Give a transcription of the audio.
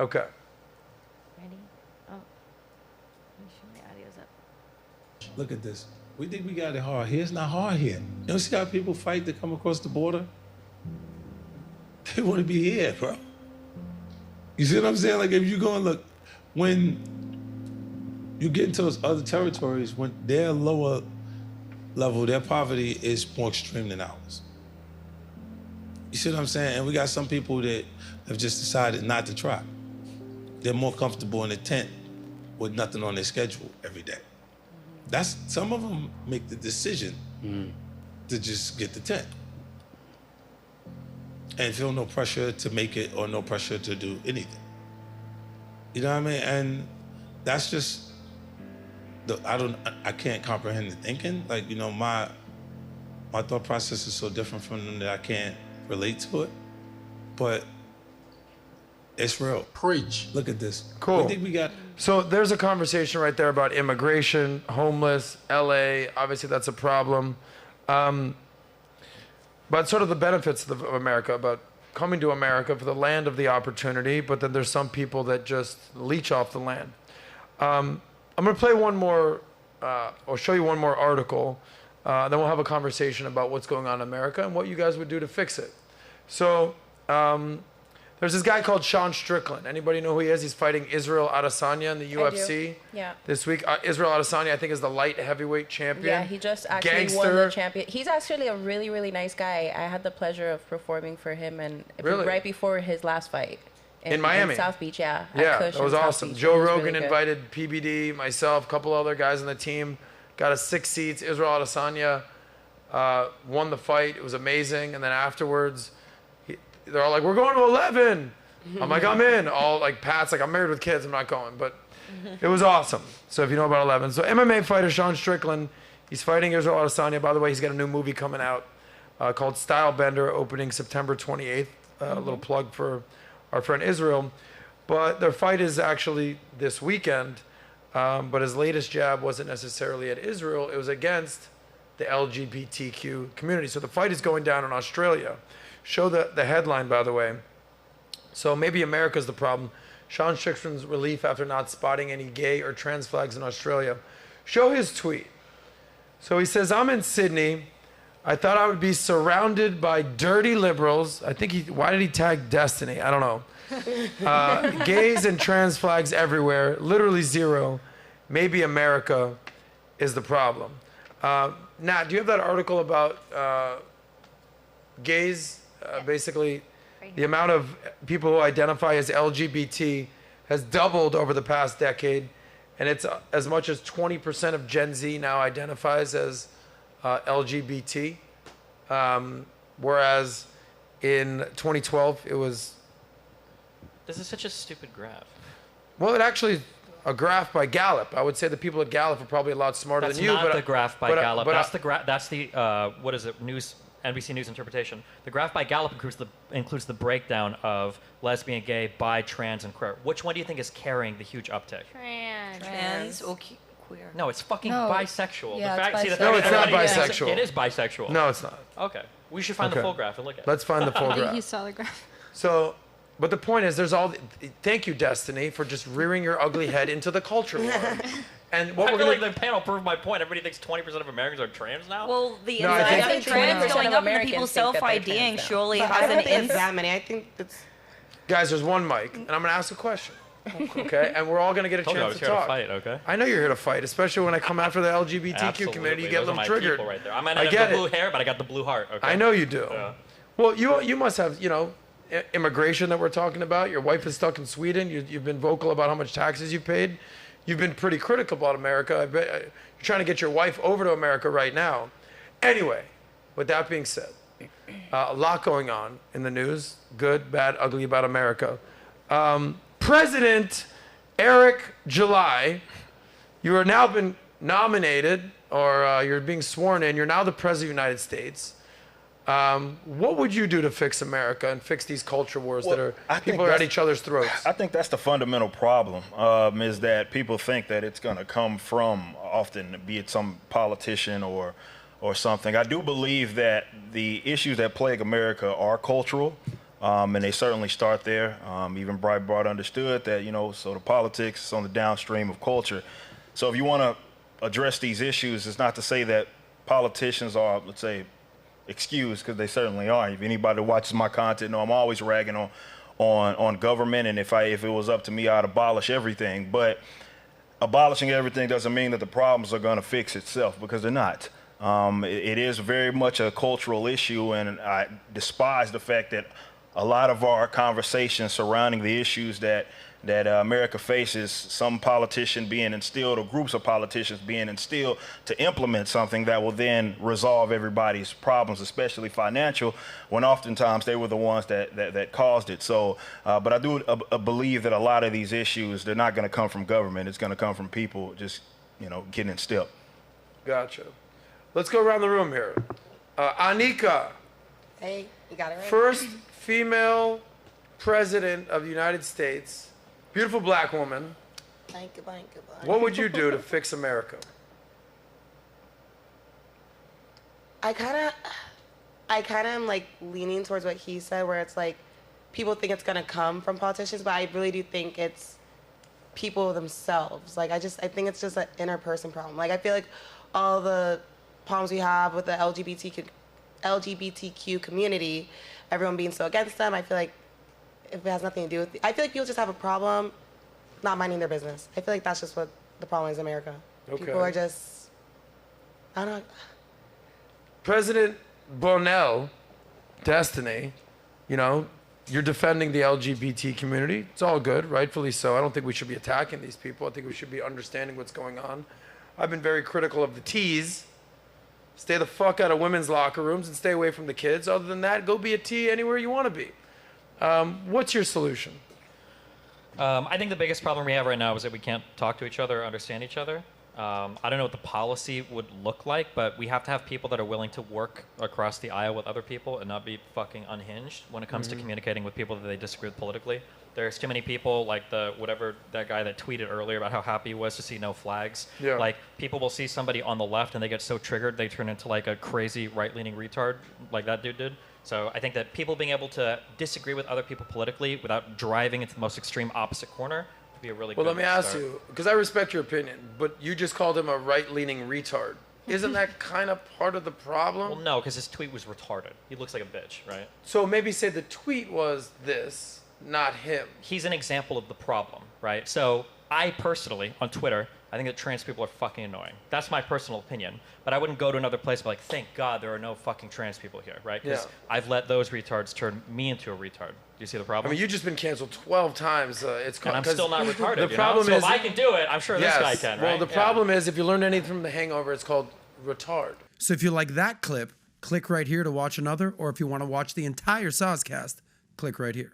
Okay. Ready? Oh, make sure my audio's up. Look at this. We think we got it hard here. It's not hard here. You don't see how people fight to come across the border? They want to be here, bro. You see what I'm saying? Like, if you go and look, when you get into those other territories, when their lower level, their poverty is more extreme than ours. You see what I'm saying? And we got some people that have just decided not to try. They're more comfortable in a tent with nothing on their schedule every day. Some of them make the decision to just get the tent and feel no pressure to make it or no pressure to do anything. You know what I mean? And that's just, I can't comprehend the thinking. Like, you know, my thought process is so different from them that I can't relate to it. But it's real. Preach. Look at this. Cool. We think we got... So there's a conversation right there about immigration, homeless, LA. Obviously, that's a problem. But sort of the benefits of America, about coming to America for the land of the opportunity, but then there's some people that just leech off the land. I'm going to play one more, or show you one more article. Then we'll have a conversation about what's going on in America and what you guys would do to fix it. So there's this guy called Sean Strickland. Anybody know who he is? He's fighting Israel Adesanya in the UFC this week. Israel Adesanya, I think, is the light heavyweight champion. Yeah, he just actually won the champion. He's actually a really, really nice guy. I had the pleasure of performing for him and right before his last fight. In Miami. In South Beach, yeah. Yeah, that was awesome. Joe Rogan invited PBD, myself, a couple other guys on the team. Got us 6 seats. Israel Adesanya won the fight. It was amazing. And then afterwards, they're all like, we're going to 11. I'm like, I'm in. All like, Pat's like, I'm married with kids. I'm not going. But it was awesome. So if you know about 11. So MMA fighter Sean Strickland, he's fighting Israel Adesanya. By the way, he's got a new movie coming out called Style Bender, opening September 28th. A little plug for our friend Israel. But their fight is actually this weekend. But his latest jab wasn't necessarily at Israel. It was against the LGBTQ community. So the fight is going down in Australia. Show the headline, by the way. So maybe America's the problem. Sean Strickland's relief after not spotting any gay or trans flags in Australia. Show his tweet. So he says, I'm in Sydney. I thought I would be surrounded by dirty liberals. I think why did he tag Destiny? I don't know. Gays and trans flags everywhere, literally zero. Maybe America is the problem. Nat, do you have that article about gays? Basically, the amount of people who identify as LGBT has doubled over the past decade, and it's as much as 20% of Gen Z now identifies as LGBT, whereas in 2012 it was... This is such a stupid graph. Well, it actually a graph by Gallup. I would say the people at Gallup are probably a lot smarter than you. That's not the graph by Gallup. That's the what is it? NBC News interpretation. The graph by Gallup includes the breakdown of lesbian, gay, bi, trans, and queer. Which one do you think is carrying the huge uptick? Trans. Okay. Queer. No, it's fucking bisexual. Yeah, no, it's not bisexual. It is bisexual. No, it's not. Okay. We should find the full graph and look at it. Let's find the full graph. You saw the graph. So, but the point is, thank you, Destiny, for just rearing your ugly head into the culture war. And what I feel like the panel proved my point. Everybody thinks 20% of Americans are trans now? Well, the I think incidence of trans going up and Americans people think that they're self-IDing trans surely But has I an think examining. I think that's... Guys, there's one mic, and I'm going to ask a question. Okay? And we're all going to get a chance to talk. Fight, okay? I know you're here to fight, especially when I come after the LGBTQ community. You get a little triggered. Right there. I might not have the blue hair, but I got the blue heart. Okay? I know you do. Yeah. Well, you must have, immigration that we're talking about. Your wife is stuck in Sweden. You've been vocal about how much taxes you've paid. You've been pretty critical about America. I bet you're trying to get your wife over to America right now. Anyway, with that being said, a lot going on in the news, good, bad, ugly about America. President Eric July, you are now been nominated, or you're being sworn in. You're now the President of the United States. What would you do to fix America and fix these culture wars that people are at each other's throats? I think that's the fundamental problem, is that people think that it's going to come from, often, be it some politician or something. I do believe that the issues that plague America are cultural. And they certainly start there. Even Breitbart understood that, so the politics is on the downstream of culture. So if you want to address these issues, it's not to say that politicians are, let's say, excused, because they certainly are. If anybody that watches my content know I'm always ragging on government, and if it was up to me, I'd abolish everything. But abolishing everything doesn't mean that the problems are going to fix itself, because they're not. It is very much a cultural issue, and I despise the fact that a lot of our conversations surrounding the issues that America faces, some politician being instilled or groups of politicians being instilled to implement something that will then resolve everybody's problems, especially financial, when oftentimes they were the ones that caused it. So, but I do believe that a lot of these issues, they're not going to come from government. It's going to come from people just, getting in step. Gotcha. Let's go around the room here. Anika. Hey, you got it right. First female president of the United States. Beautiful black woman. Thank you. What would you do to fix America? I kind of am like leaning towards what he said, where it's like people think it's gonna come from politicians, but I really do think it's people themselves. Like I think it's just an interperson problem. Like I feel like all the problems we have with the LGBTQ community, everyone being so against them, I feel like if it has nothing to do with I feel like people just have a problem not minding their business. I feel like that's just what the problem is in America. Okay. People are just, I don't know. President Bonnell, Destiny, you're defending the LGBT community. It's all good, rightfully so. I don't think we should be attacking these people. I think we should be understanding what's going on. I've been very critical of the T's. Stay the fuck out of women's locker rooms and stay away from the kids. Other than that, go be a T anywhere you want to be. What's your solution? I think the biggest problem we have right now is that we can't talk to each other or understand each other. I don't know what the policy would look like, but we have to have people that are willing to work across the aisle with other people and not be fucking unhinged when it comes to communicating with people that they disagree with politically. There's too many people, like that guy that tweeted earlier about how happy he was to see no flags. Yeah. Like, people will see somebody on the left and they get so triggered they turn into like a crazy right-leaning retard like that dude did. So I think that people being able to disagree with other people politically without driving into the most extreme opposite corner would be a really good Well, let me ask start. you, because I respect your opinion, but you just called him a right-leaning retard. Isn't that kind of part of the problem? Well, no, because his tweet was retarded. He looks like a bitch, right? So maybe say the tweet was this, not him. He's an example of the problem, right? So I personally, on Twitter, I think that trans people are fucking annoying. That's my personal opinion. But I wouldn't go to another place and be like, thank God there are no fucking trans people here, right? Because I've let those retards turn me into a retard. Do you see the problem? I mean, you've just been canceled 12 times. And I'm still not retarded, The problem So is, if I can do it, I'm sure this guy can, right? Well, the problem is, if you learned anything from The Hangover, it's called retard. So if you like that clip, click right here to watch another, or if you want to watch the entire SOSCAST, click right here.